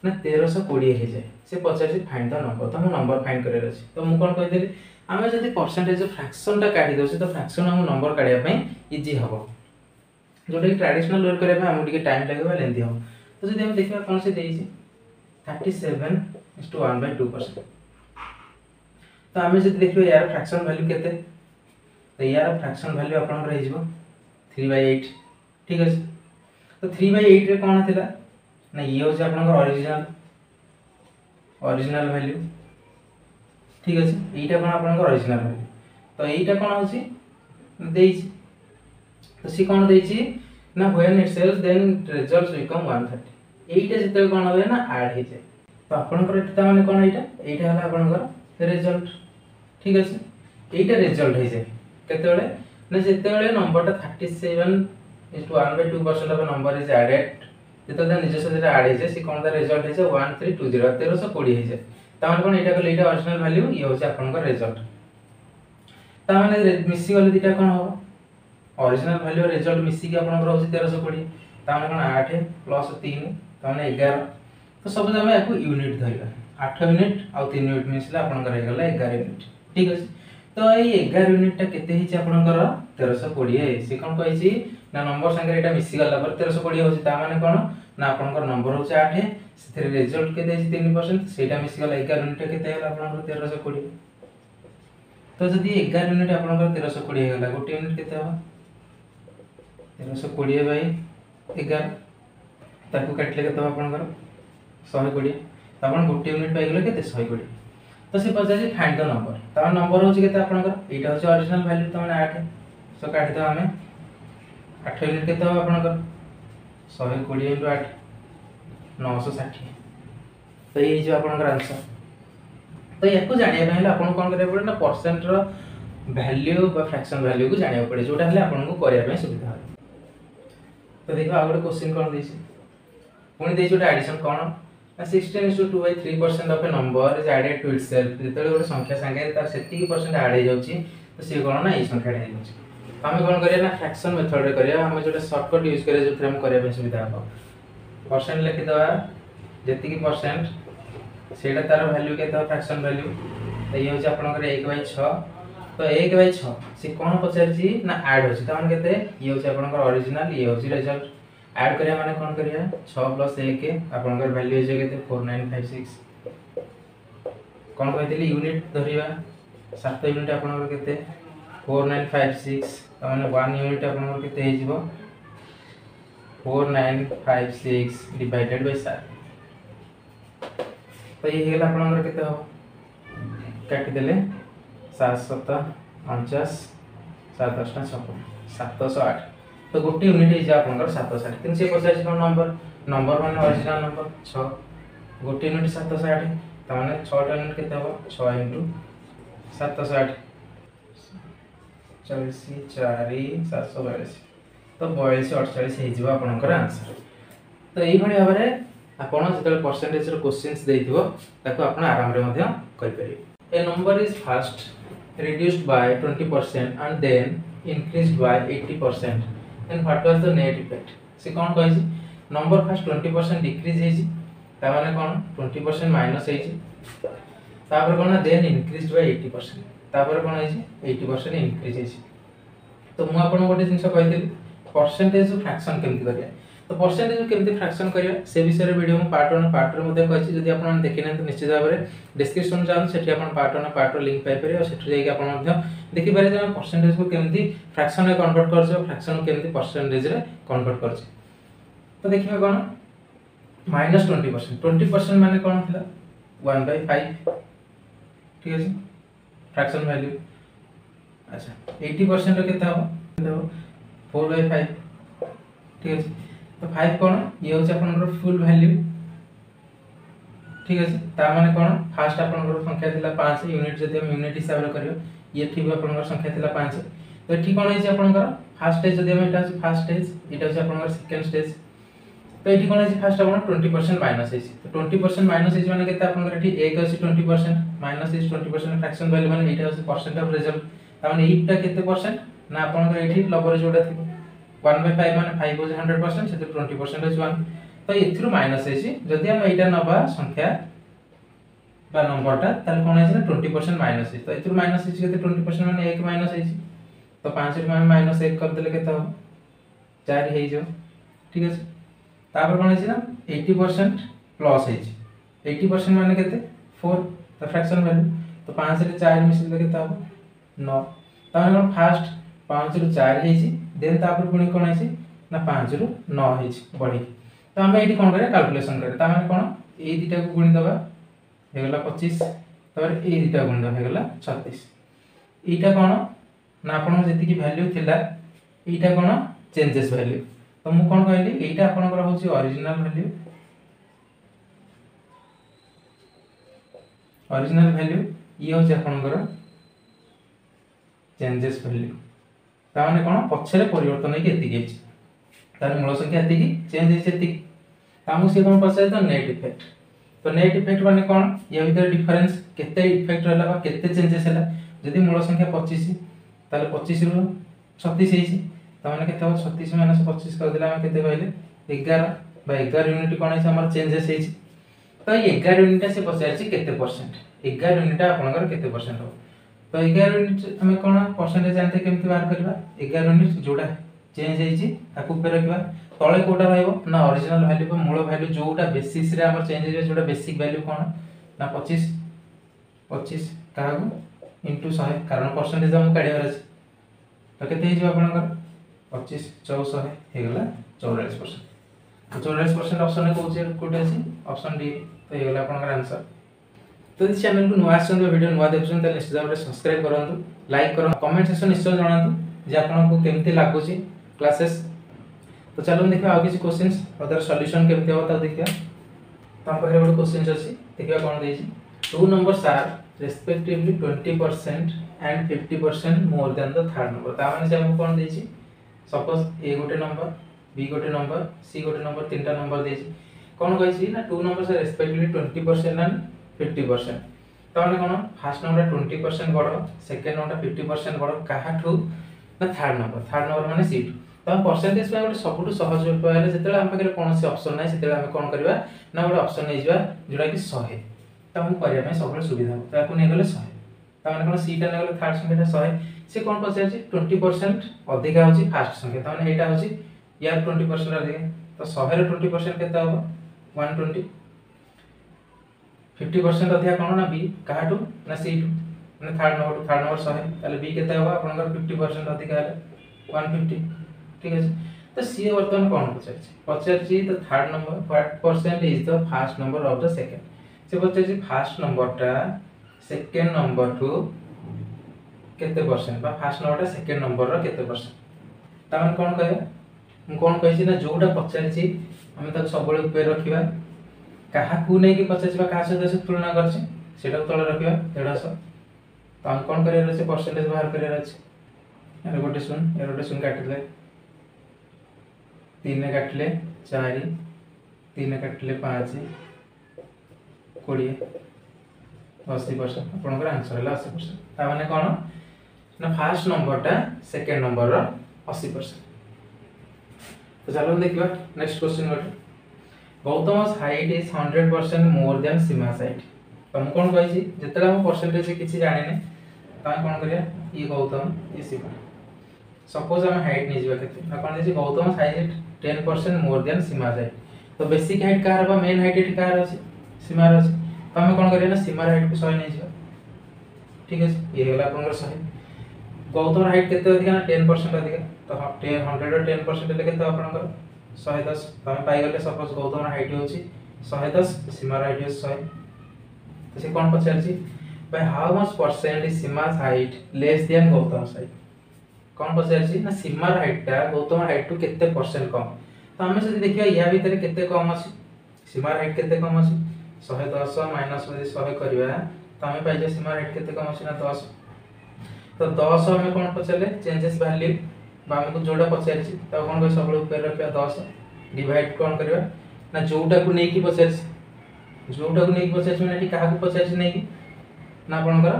ना 1320 हे जाय से पचासी फाइंड द नंबर तो हम नंबर फाइंड करे अछि तो मु कोन कहि देली आमे जदी परसेंटेज फ्रैक्शन टा काटी दोसे तो फ्रैक्शन हम नंबर काढिया पई इजी हबो जोटा कि ट्रेडिशनल वे करे पई हम टिके टाइम लागबा लेंदी हम तो जदी हम देखबा कोन से देइछि 37 is to 1/2% तो आमे जदी देखियो यार फ्रैक्शन वैल्यू केते तो यार फ्रैक्शन वैल्यू आपन रहि जिवो 3/8 ठीक अछि तो 3/8 रे कोन थिला ना ये हो आपन ओरिजिनल वैल्यू ठीक अछि एटा कोन आपन ओरिजिनल वैल्यू तो एटा कोन होछि देइछि तो सी कोन देइछि ना when itself then results become 130 एटा जते कोन होय ना ऐड हे जाय तो आपन कर एटा माने कोन एटा हला आपन रिजल्ट ठीक अछि एटा रिजल्ट हे जाय केते बेले ना जते बेले नंबर ता 37 is to 1/2% of a number is added जेतो दा निजे से जेटा ऐड हे जाय सी कोन दा रिजल्ट हे जाय 1320 1320 हे जाय ता माने कोन एटा को एटा ओरिजिनल वैल्यू ये होचे आपन का रिजल्ट ता माने मिसी गले दिटा कोन हो ओरिजिनल वैल्यू रिजल्ट मिसी के आपन रहउची 1320 ता माने कोन 8 प्लस 3 ता माने 11 तो सब हम याको यूनिट धरिबा 8 यूनिट आ 3 यूनिट मिसला आपन का रह गला 11 यूनिट ठीक अछि तो ए 11 यूनिट ता केते हिचे आपन का 1320 से कोन कहै छी ना नंबर संगे एटा मिसी गला पर 1320 होची ता माने कोन ना आपन का नंबर होची 8 सेथरे रिजल्ट के देछि 3% सेटा मिसी गला 11 यूनिट केते हला आपन का 1320 तो जदी 11 यूनिट आपन का 1320 गला गोटे यूनिट केते हो 1320 बाय 11 ताको काटले केते आपन का 120 तो आपन गोटे यूनिट पाइ गेले केते 120 तो से पचासी फाइंड द नंबर ता नंबर होची केते आपन का एटा होची ओरिजिनल वैल्यू तो माने 8 सो काटि दो हमें 8 यूनिट केते हो आपन का 120 * 8 960 तो ये जो आपन का आंसर तो याको जानिया पहले आपन कोन करे पड़े ना परसेंट रो वैल्यू बा फ्रैक्शन वैल्यू को जानिया पड़े जोटा हले आपन को करिया पे सुविधा हो तो देखो आगो क्वेश्चन कोन देछि पुनी देछि जोटा addition cone 16 is to 2/3% of a number is added to itself जेतले गोटे संख्या संगे तार 70% ऐड हे जाउची तो से कोन ना ई संख्या ऐड हे जाउची हमें कोन करिया ना फ्रैक्शन मेथड रे करिया हमें जोटा शॉर्टकट यूज करे जो हम करिया पे सुविधा हो परसेंट लिखि दवा जेति की परसेंट सेटा तार वैल्यू के तो फ्रैक्शन वैल्यू तो ये होची आपन करे 1/6 तो 1/6 से कौन पचारछि ना ऐड होछि त केते ये होछि आपनकर ओरिजिनल ये होछि रिजल्ट ऐड करिया माने कोन करिया 6 + 1 आपनकर वैल्यू होछि केते 4956 कोन कहतिली यूनिट धरिया 7 यूनिट आपनकर केते 4956 त माने 1 यूनिट आपनकर केते हे जिवो 4956 डिवाइडेड बाय 7 तो ये हेला आपनकर केते हो काटि देले 7 7 49 7 8 56 708 तो गोटे यूनिट हे जा आपनकर 760 किन से 50 कोन नंबर माने ओरिजिनल नंबर 6 गोटे यूनिट 760 त माने 6 टा यूनिट केते हो 6 * 760 40 4 742 तो 42 48 हे जिवो आपनकर आंसर तो एई भली भाबरे आपण जेतले परसेंटेज रो क्वेश्चंस देइथिबो ताको आपण आराम रे मध्य करि परिबे a number is first reduced by 20% and then increased by 80% then what was the net effect से कोन कहै छी नंबर फर्स्ट 20% डिक्रीज हे छी ता माने कोन 20% माइनस हे छी तापर कोन देन इंक्रीज्ड बाय 80% तापर कोन हे छी 80% इंक्रीज हे छी तो मु आपन गोटे जिंस कहैतिली परसेंटेज फ्रैक्शन केमति करिया तो परसेंटेज केमति फ्रैक्शन करिया से विषय रे वीडियो में पार्ट 1 पार्ट 2 मध्ये कहछि जदि आपन देखिना तो निश्चित भाबरे डिस्क्रिप्शन जान सेठी आपन पार्ट 1 पार्ट 2 लिंक पाइ परियो सेठी जाई के आपन मध्ये देखि पारे जे परसेंटेज को केमति फ्रैक्शन रे कन्वर्ट करछो फ्रैक्शन को केमति परसेंटेज रे कन्वर्ट करछो तो देखिबा कोन -20% 20% माने कोन थिला 1/5 ठीक अछि फ्रैक्शन वैल्यू अच्छा 80% रे केता हो 4/5 ठीक अछि तो 5 कोन ये होछ आपनकर फुल वैल्यू ठीक अछि ता माने कोन फर्स्ट आपनकर संख्या थिला 5 यूनिट जदि हम यूनिट हिसाब रे करियो ये ठीक आपनकर संख्या थिला 5 तो ठीक कोन है आपनकर फर्स्ट स्टेज जदि हम एटा फर्स्ट स्टेज एटा होछ आपनकर सेकंड स्टेज तो एठी कोन है फर्स्ट आपन 20% माइनस है तो 20% माइनस है माने केते आपनकर एठी 1 अछि 20% माइनस इज 20% फ्रैक्शन वैल्यू माने एटा होछ परसेंट ऑफ रिजल्ट ता माने एटा केते परसेंट ना आपनकर एठी लबर जोडा थिबो 1/5 माने 5 होज 100% से 20% होज 1 तो एथिरु माइनस है जदि हम एटा नबा संख्या बा नंबरटा ताल कोन है 20% माइनस है तो एथिरु माइनस है केते 20% माने 1 माइनस है तो 5 रे माने -1 कर देले केते हो 4 हे जो ठीक है तापर कोन है ना 80% प्लस है 80% माने केते 4 तो फ्रैक्शन वैल्यू तो 5 रे 4 मिसिल केते हो 9 तापर फर्स्ट 5 ରୁ 4 ହେଇଛି देन तापर पुनी कोन है ना 5 ରୁ 9 ହେଇଛି बढी तो हम एठी कोन करे कैलकुलेशन करे ता माने कोन ए दिटा को गुणी दबा हे गेला 25 तापर ए दिटा गुणी दबा हे गेला 36 एटा कोन ना आपन जति की वैल्यू थिला एटा कोन चेंजेस वैल्यू तो मु कोन कहली एटा आपन कर होची ओरिजिनल वैल्यू ये होची आपन कर चेंजेस वैल्यू ता माने कोन पछरे परिवर्तन है कि एति गेछि तार मूल संख्या एति की चेंज है एति तामु से कोन पछरे तो नेट इफेक्ट तो नेट इफेक्ट माने कोन या भीतर डिफरेंस केते इफेक्ट रहला बा केते चेंजेस हला यदि मूल संख्या 25 ताले 25 रु 36 हेछि ता माने केते हो 36 माइनस 25 कर देला हम केते कहले 11 बा 11 यूनिट कोन है हमर चेंजेस हेछि तो 11 यूनिट से पछारछि केते परसेंट 11 यूनिट आपनकर केते परसेंट हो तो 11 यूनिट हमें कोन परसेंटेज जानते केमति बाहर करबा 11 यूनिट जोडा चेंज हेछि ताकू पे रखबा तळे कोटा रहइबो ना ओरिजिनल वैल्यू को मूल वैल्यू जोटा बेसिस रे हमर चेंज हेछि जोटा बेसिक वैल्यू कोन ना 25 कागु इनटू 100 कारण परसेंटेज हम काढिबार अछि तो केते हेछि आपनकर 25 400 हे गेला 44% तो 44% ऑप्शन कोचे कोटे अछि ऑप्शन डी तो हे गेला आपनकर आंसर तो इस चैनल को नुआ आछन वीडियो नुआ देखछन त निश्चित भाबरे सब्सक्राइब करंतु लाइक करन कमेंट सेक्शन निश्चय जणांतु जे आपन को केमति लागुची क्लासेस तो चलो देखियो आ किछि क्वेश्चंस अदर सॉल्यूशन केमति हो त देखियो त हम पहिले ଗୋଟେ क्वेश्चन अछि देखियो कोन देछि two numbers are respectively 20% and 50% more than the third number ता माने जे हम कोन देछि सपोज ए गोटे नंबर बी गोटे नंबर सी गोटे नंबर तीनटा नंबर देछि कोन कहछि ना two numbers are respectively 20% and 50% तो माने कोन फर्स्ट नंबर 20% बड़ सेकंड नंबर 50% बड़ काहाठू ना थर्ड नंबर माने सी तो हम परसेंटेज पे गोटे सबुठ सहज उपाय है जेतेला हम पाखे कोनोसी ऑप्शन नै सेतेला हम कोन करबा ना गोटे ऑप्शन नै जिबा जोडा कि 100 तो हम करिया में सबले सुविधा ताकू नै गले 100 ताने कोन सीटा ने गले थर्ड संख्याटा 100 से कोन पचार 20% अधिका होची फास्ट संख्या ताने एटा होची यार 20% अधिका तो 100 रे 20% केता हो 120 50% अधिका कोन ना बी काहाटू ना सी टू माने थर्ड नंबर 100 ताले बी केता हो आपनकर 50% अधिका है 150 ठीक है। तो सी वर्तमान कोन पचार तो third number what percent is the first number of the second से पचार फर्स्ट नंबर टा सेकंड नंबर टू केते परसेंट बा फर्स्ट नंबर टा सेकंड नंबर रो केते परसेंट तामन कोन कहबा हम कोन कहिछि ना जोटा पचारछि हम ताको सबले ऊपर रखिबा काहा को नै कि पचारछि बा काहा से तुलना करछि सेटा तळे रखिबा 150 तो हम कोन करिया से परसेंटेज बाहर करिया अछि एरो गोटे सुन काटिले 3 ने काटिले 4 3 ने काटिले 5 20 80% आपनकर आंसर है 80% ता माने कोन ना फर्स्ट नंबर टा सेकंड नंबर रो 80%। तो चलो देखिबा नेक्स्ट क्वेश्चन गटे Gautam's height is 100% more than Seema's height तो हम कोन कहि छी जेतला हम परसेंटेज किछि जानि नै ता कोन करिया ई गौतम ई सीमा सपोज हम हाइट नै जिबा केते ना कोन जे गौतम's हाइट 10% मोर देन सीमा's हाइट तो बेसिक हाइट कार बा मेन हाइट एठी कार अछि सीमा रो अछि तो हम कोन करिया ना सीमा हाइट को 100 नै जिबा ठीक है ये होला आपनकर 100 गौतम हाइट केते अधिका ना 10% अधिका तो 100 और 10% लेके तो आपनकर 110 तो हम पाई गले सपोज गौतम हाइट होची 110 सीमा हाइट होची 100 तो से कोन पचार छी by how much percent is Seema's height less than Gautam's height कोन पचार छी ना सीमा हाइट ता गौतम हाइट टू केते परसेंट कम तो हम जदी देखिया या भीतर केते कम अछि सीमा हाइट केते कम अछि 110 माइनस 100 करबा तो हम पाइ जे सीमा हाइट केते कम अछि ना 10 तो 10 हमें कोन पचारले चेंजेस वैल्यू बामे को जोड़ा पचार छी त कोन को सबले ऊपर रखिया 10 डिवाइड कोन करबा ना जोटा को नै की पचार छी जोटा को नै की पचार छी माने एठी काहा को पचार छी नै की ना आपनकर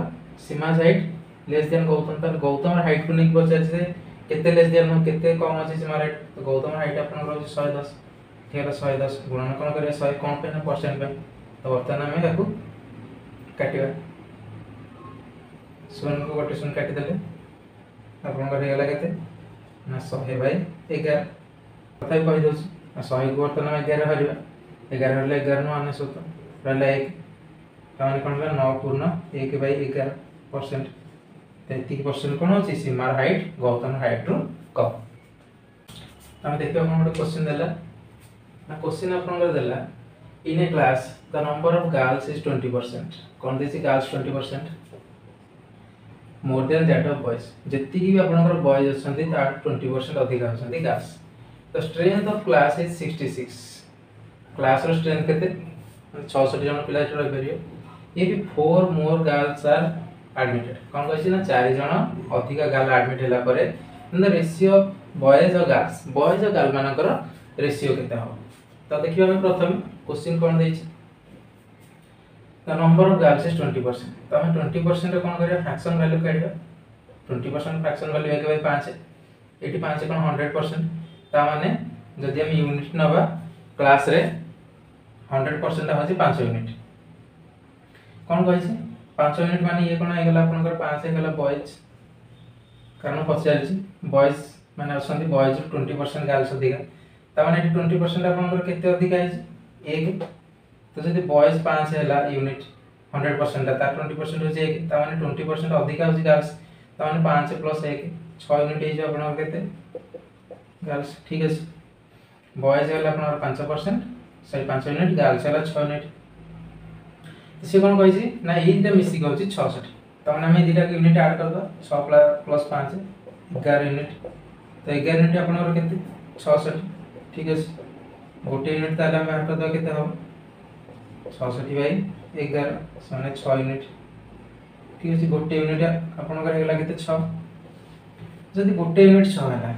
Sima's height less then Gautam त गौतम हाइट को नै की पचार छी केते लेस देन केते कम अछि सीमा हाइट तो गौतम हाइट आपनकर होची 110 ठेला 110 गुणन कोन करिया 100 कोन पे ना परसेंट पे तो वर्तमान हमें ताकू काटिबा सुन को गोटे सुन काटि देले आपनकर हे गेला केते ना 100 बाय 11 कथाय कहि दोस 100 को वर्तमान में 11 हरिबा 11 हरले 11 नो आने सोतो रहले 1 ताने कोन 9 पूर्ण 1 बाय 11% 33% कोन होची सीमार हाइट गौतम हाइट रो कम हम देखियो कोन गोटे क्वेश्चन देला ना क्वेश्चन आपनकर देला in a class the number of girls is 20% कोन देसी girls 20% more than that of boys जति भी आपनकर बॉयज अछंती ता 20% अधिक अछंती गर्ल्स तो strength of class is 66 class रो स्ट्रेंथ केते 66 जन पिला रह परियो ये भी 4 मोर गर्ल्स आर एडमिटेड कोन कहछि ना 4 जन अधिक गर्ल एडमिट होला परे in the ratio of boys और गर्ल मानकर रेशियो केते हो तो देखियो हम प्रथम क्वेश्चन कोन दै छी the number of girls is 20% तो हम 20% रे कोन करिया फ्रैक्शन वैल्यू काढिबा 20% फ्रैक्शन वैल्यू 1/5 एटी 5 कोन 100% ता माने जदि हम यूनिट नबा क्लास रे 100% होची 5 यूनिट कोन कहै छी 5 यूनिट माने ये कोन आइ गेला आपनकर 5 हे गेला बॉयज कारण पचार छी बॉयज माने असंती बॉयज 20% गर्ल्स अधिका ता माने 20% आपनकर केते अधिका है 1 तो जदि बॉयज 5 हैला यूनिट 100% ता 20% हो जे ता माने 20% अधिका हो गर्ल्स ता माने 5 + 1 6 यूनिट हे जे आपनकर केते गर्ल्स ठीक है बॉयज हैला आपनकर 5% सही 5 यूनिट गर्ल्स हैला 6 यूनिट तो से कोन कहै छी ना एटा मिसी कहै छी 66 ता माने हम दिटा यूनिट ऐड कर दो 6 + 5 11 यूनिट तो 11 यूनिट आपनकर केते 66 ठीक है गोटे यूनिट ताला हम ऐड कर दो केते हो 66/11 माने 6 यूनिट ठीक है गोटे यूनिट आपनकर हेला केते 6 जदि गोटे यूनिट 6 हैला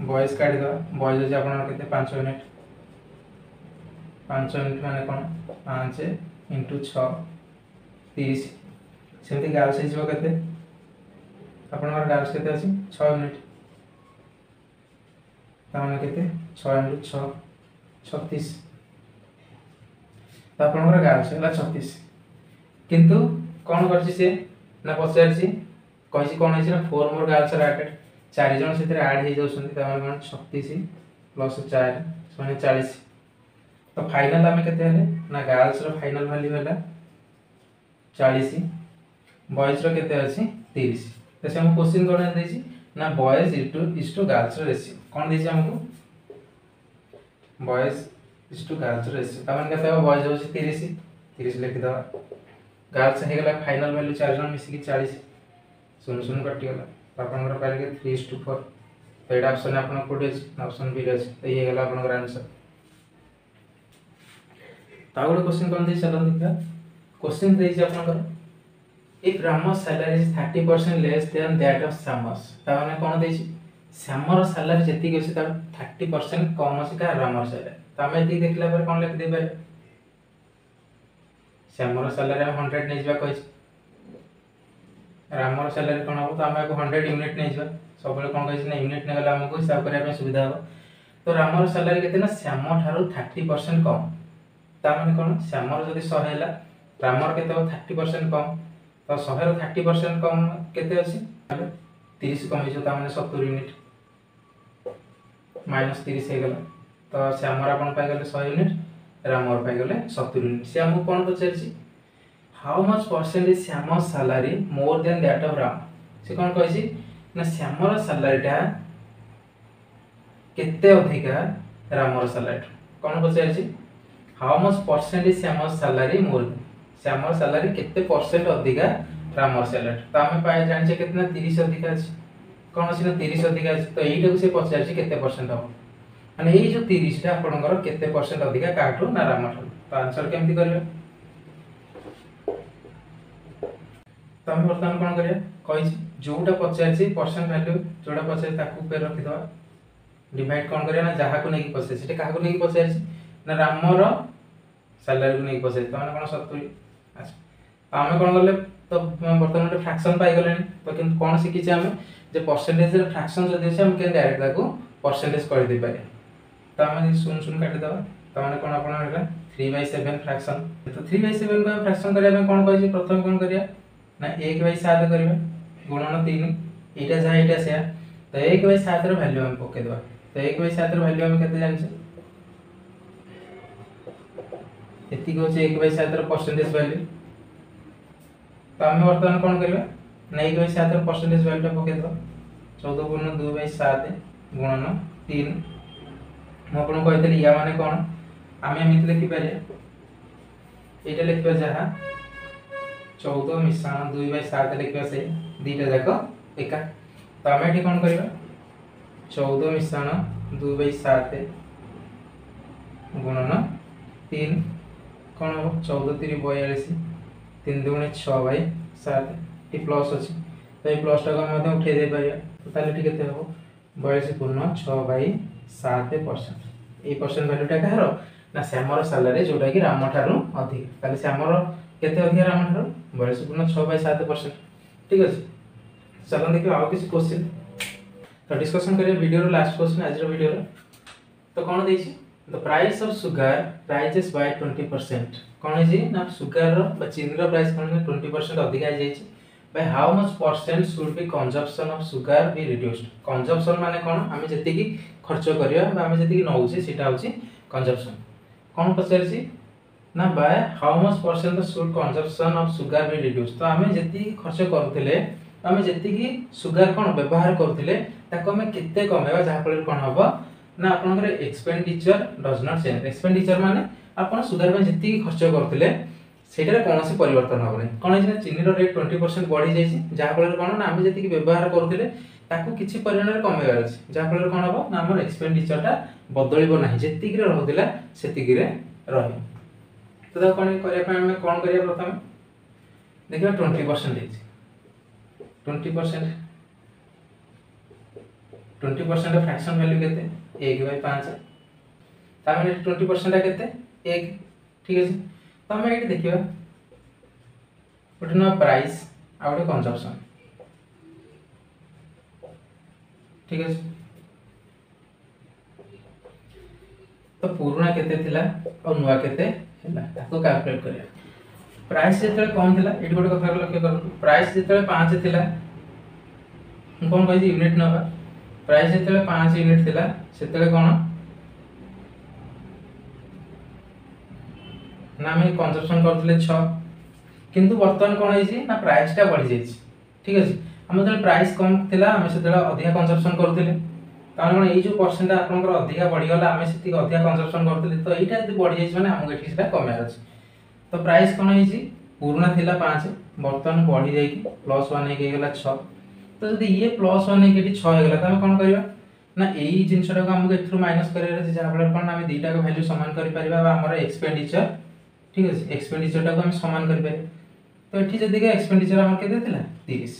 बॉयज काढि दो बॉयज जे आपनकर केते 5 यूनिट 5 यूनिट माने कोन 5 * 6 30 सेमति गर्ल्स हिजबो केते आपनकर गर्ल्स केते अछि 6 यूनिट ताने केते 6 * 6 36 तो आपनकर गर्ल्स हैला 36 किंतु कोन करछि से ना पचारछि कहिछि कोन है ना 4 मोर गर्ल्स आर एडेड 4 जन सेतिर ऐड हे जाउछन्ती त कोन 36 प्लस 4 माने 40 तो फाइनल आमे केते हले ना गर्ल्स रो फाइनल वैल्यू हला 40 बॉयज रो केते अछि 30 तो से हम क्वेश्चन कोन देछि ना बॉयज इज टू गर्ल्स रो रेशियो कोन देछि हमको बॉयज इज टू गर्ल्स रो रेशियो तमन केते हो बॉयज होछि 30 30 लिखि दवा गर्ल्स हे गला फाइनल वैल्यू 4 जन मिसी की 40 सुन सुन कटि गला आपनकर पारे के 3:4 तो एटा ऑप्शन आपन कोड अछि ऑप्शन बी अछि तो ये गला आपनकर आंसर तागोड क्वेश्चन कोन दे चलन दिखा क्वेश्चन देछि आपनकर if Rama's salary is 30% less than that of Samas ता माने कोन देछि श्यामर सैलरी जति के तार 30% कम अछि का रामर सैलरी तमे एति देखला पर कोन लिख देबे श्यामर सैलरी हम 100 नै जबा कहै रामर सैलरी कोन हो त हम 100 यूनिट नै जबा सब बेले कोन कहै नै यूनिट नै गला हमको हिसाब करिया पे सुविधा हो तो रामर सैलरी केते ना श्याम थारो 30% कम ता माने कोन श्यामर जदी 100 हैला रामर केते हो 30% कम तो 100 रो 30% कम केते अछि 30 कम हिजो ता माने 70 यूनिट माइनस 30 हे गला तो श्यामर आपण पाइ गले 100 यूनिट रामर पाइ गले 70 यूनिट श्याम कोन पचरछि how much percent is Shyam salary more than that of Ram से कोन कहछि ना श्यामर सैलरीटा केते अधिका रामर सैलरी कोन पचरछि how much percent is Shyam salary more than श्यामर सैलरी केते परसेंट अधिका रामर सैलरी तो हमें पाए जानि छै कितना 30 अधिका अछि कोन अछि ना 30 अधिका अछि तो एइटा को से पचार छै केते परसेंट हो माने एइ जो 30 टा आपनकर केते परसेंट अधिका काटू ना रामर तो आंसर केमति करबे तो हम वर्तमान कोन करिया कहि छी जोटा पचार छै परसेंट वैल्यू जोटा पचार ताकू पे रखि दवा डिवाइड कोन करिया ना जहा को नै कि पचार छै काहा को नै कि पचार छै ना रामर सैलरी को नै कि पचार तो माने कोन 70 अच्छा आमे कोन करले तो वर्तमान रे फ्रैक्शन पाई गले तो किंतु कोन सिखि छै हमें जे परसेंटेज रे फ्रैक्शन जदि छै हम के डायरेक्ट ताको परसेंटेज कर दे पारे तो हम सुन सुन काटि दवा तो माने कोन आपण हेला 3/7 फ्रैक्शन तो 3/7 को फ्रैक्शन करिया में कोन कहै छै प्रथम कोन करिया ना 1/7 करिया गुणन 3 एटा जा एटा से तो 1/7 रो वैल्यू हम पके दवा तो 1/7 रो वैल्यू हम केते जानि छै एति को छै 1/7 रो परसेंटेज वैल्यू तो हम वर्तमान कोन करबा ना 1/7 रो परसेंटेज वैल्यू पके दवा 14 गुणन 2/7 गुणन 3 म आपण कहतली या माने कोन आमे एमिति लिखि पारे एटा लिखबा जहा 14 मिश्रण 2/7 लिखबा से दीटा जाको एका तो आमे एठी कोन करबा 14 मिश्रण 2/7 गुणन 3 कोन हो 14 3 42 3 दुणे 6/7 टी प्लस अछि तो ए प्लस टा को हम उठे दे पारिया तो ताले ठी केते हो 42 पूर्ण 6/7% ए परसेंट वैल्यू टा कहारो ना श्यामर सैलरी जोटा कि राम ठारू अधिक ताले श्यामर केते अधिक राम ठारू 42 पूर्ण 6/7% ठीक अछि चलन देखियो आउ किसी क्वेश्चन तो डिस्कशन करिया वीडियो रो लास्ट क्वेश्चन आज रो वीडियो रो तो कोन देछि the price of sugar rises by 20% कोन है जी ना सुगर रो बा चीनी रो प्राइस कोन 20% अधिक आ जाय छी by how much percent should be consumption of sugar be reduced consumption माने कोन हमें जति की खर्च करिया बा हमें जति की नउछि सेटा होछि कंजम्पशन कोन पचार छी ना bye how much percent should consumption of sugar be reduced तो हमें जति खर्च करथिले हमें जति की सुगर कोन व्यवहार करथिले ताको हमें केते कमेबा जहा पर कोन हबो ना आपनकर expenditure does not change expenditure माने आपन सुगर में जति खर्च करथिले सेटारे कोनोसी परिवर्तन हो नै कोन जे चीनी रो रेट 20% बढ़ी जाय छी जहा पर कोन ना हम जति की व्यवहार करथिले ताको किछि परिमाण रे कमेबार अछि जहा पर कोन हबो ना हमर एक्सपेंडिचर टा बदलिबो नाही जति की रहउदिला सेति की रे रहि तो दा कोन करिया पे हम कोन करिया प्रथम देखिबा 20% अछि 20% 20% फ्रैक्शन वैल्यू केते 1/5 ता माने 20% केते 1 ठीक अछि तो हम एठी देखिबा उठना प्राइस आ उठे कंजम्पशन ठीक अछि तो पुराना केते थिला और नुवा केते हैला ताको कैलकुलेट करिया प्राइस जिते कम थिला एठी गोटे कथा लक्ष्य करନ୍ତୁ प्राइस जिते 5 थिला कौन कहि यूनिट नबा प्राइस जिते 5 यूनिट थिला सेते कोन ना हमें कंजप्शन करथिले 6 किंतु वर्तमान कोन होई ना प्राइस टा बढ़ी जाई ठीक अछि हम जब प्राइस कम थिला हम सेते अधिक कंजप्शन करथिले कारण कोन ए जो परसेंट आपनकर अधिक बढ़ी गला हम सेति अधिक कंजप्शन करथिले तो एटा जदी बढ़ी जाई माने हमके एठी सेटा कमे अछि तो प्राइस कोन होई पुराना थिला 5 वर्तमान बढ़ी जाई कि +1 हे गेला 6 तो जदी ये +1 हे केटी 6 हे गेला त हम कोन करबा ना एई जिंसटा को हमके एथरु माइनस करे रे जा फल कोन हम दीटा को वैल्यू समान करि परिबा बा हमर एक्सपेंडिचर ठीक अछि एक्सपेंडिचर टा को हम समान करि पारे तो एठी जदी के एक्सपेंडिचर हमर केते थिला 30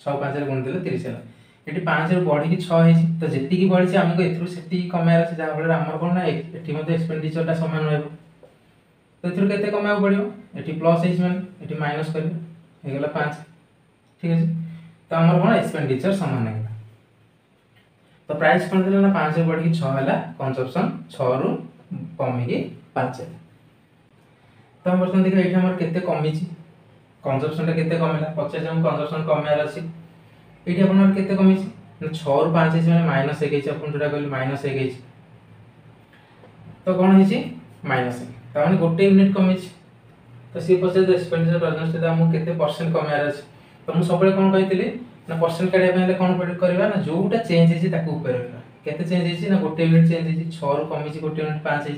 6 5 रे गुण दिले 30 होला एठी 5 रे बढ़ी कि 6 हे तो जेति की बढ़ी छै हमको एथरु सेति कमे रे जा फल हमर कोन ना एठी मते एक्सपेंडिचर टा समान रहबो तो एथरु केते कमाउ पड़ियो एठी प्लस हे माने एठी माइनस कर हे गेला 5 ठीक है तो हमर कोन एक्सपेंडिचर समान है तो प्राइस कोन दिले ना 5 रे बढ़ी कि 6 होला कंजप्शन 6 रु कमी कि 5 तो हम बर्तन देखा एठी हमर केते कमी छि कंजप्शन टा केते कमेला 50 हम कंजप्शन कमेला अछि एठी अपन केते कमी छि 6 रु 5 छि माने माइनस 1 छि अपन जोटा कहली माइनस 1 छि तो कोन हि छि माइनस 1 त माने गोटे यूनिट कमी छि तो सी परसेंट एक्सपेंडिचर प्रेजेंस ता हम केते परसेंट कमेला अछि तो हम सबले कोन कहितली ना परसेंट काढिया पहिले कोन करबा ना जोटा चेंज छि ताकू ऊपर रखबा केते चेंज छि ना गोटे यूनिट चेंज छि 6 रु कमी छि गोटे यूनिट 5 छि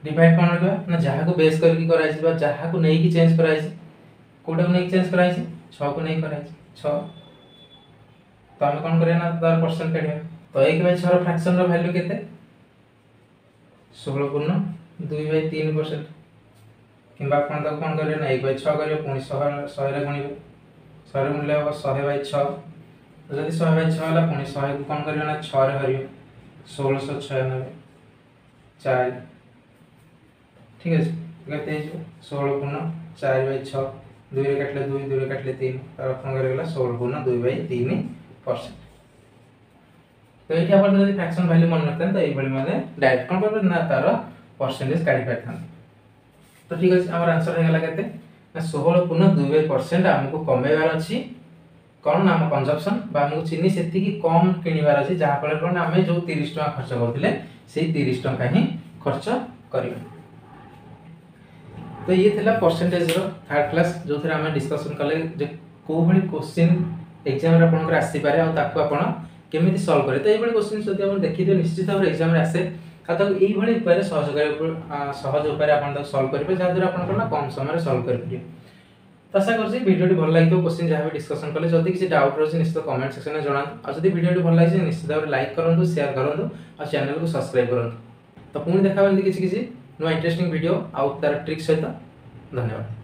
डिवाइड कोन रखबा ना जहा को बेस करके कराइ छि बा जहा को नै की चेंज कराइ छि कोडा को नै की चेंज कराइ छि 6 को नै कराइ छि 6 तो हम कोन करे ना तार परसेंट काढिया तो 1/6 रो फ्रैक्शन रो वैल्यू केते 16 पूर्ण 2/3% किंबा कोन त कोन करे ना 1/6 करियो पुनी 100 रे गुणिबो 100 रे गुणले हो 100/6 तो जदी 100/6 होला पुनी 100 को कोन करियो ना 6 रे हरियो 1696 4 ठीक है केते हे 16 पूर्ण 4/6 2 रे काटले 2 2 रे काटले 3 तर कोन करे गेला 16 पूर्ण 2/3% तो एठी अपन जदी फ्रैक्शन वैल्यू मन रखतन तो एई बळी माने डायरेक्ट कोन करबे ना तार परसेंटेज काढी पाथन तो ठीक अछि हमर आंसर हे गेला केते ना 16 पूर्ण 2% हमको कमेवार अछि कोन नाम कंजप्शन बा हमको चीनी सेति की कम किनिवार अछि जहा फल कोन हमें जो 30 टका खर्च करथिले सेही 30 टका ही खर्च करियो तो ये थिला परसेंटेज रो थर्ड क्लास जो थरा हमें डिस्कशन करले जे को भली क्वेश्चन एग्जाम रे आपन आसी पारे आ ताको आपन केमिति सॉल्व करे तो ए भली क्वेश्चन जदी आपन देखि दियो निश्चित भाबरे एग्जाम रे आसे तो एई भली उपाय सहज उपाय आपन सॉल्व करिवे जा द्वारा आपन ना कम समय रे सॉल्व कर परियो तो आशा करछि वीडियो भल लागितो क्वेश्चन जहा भी डिस्कशन करले जदी किसी डाउट रहछि निश्चित कमेंट सेक्शन में जणाନ୍ତୁ आ जदी वीडियो भल लागि निश्चित भाबरे लाइक करंतु शेयर करंतु आ चैनल को सब्सक्राइब करंतु तो पुणी देखा किसी किसी नो इंटरेस्टिंग वीडियो आउ तार ट्रिक सहित धन्यवाद।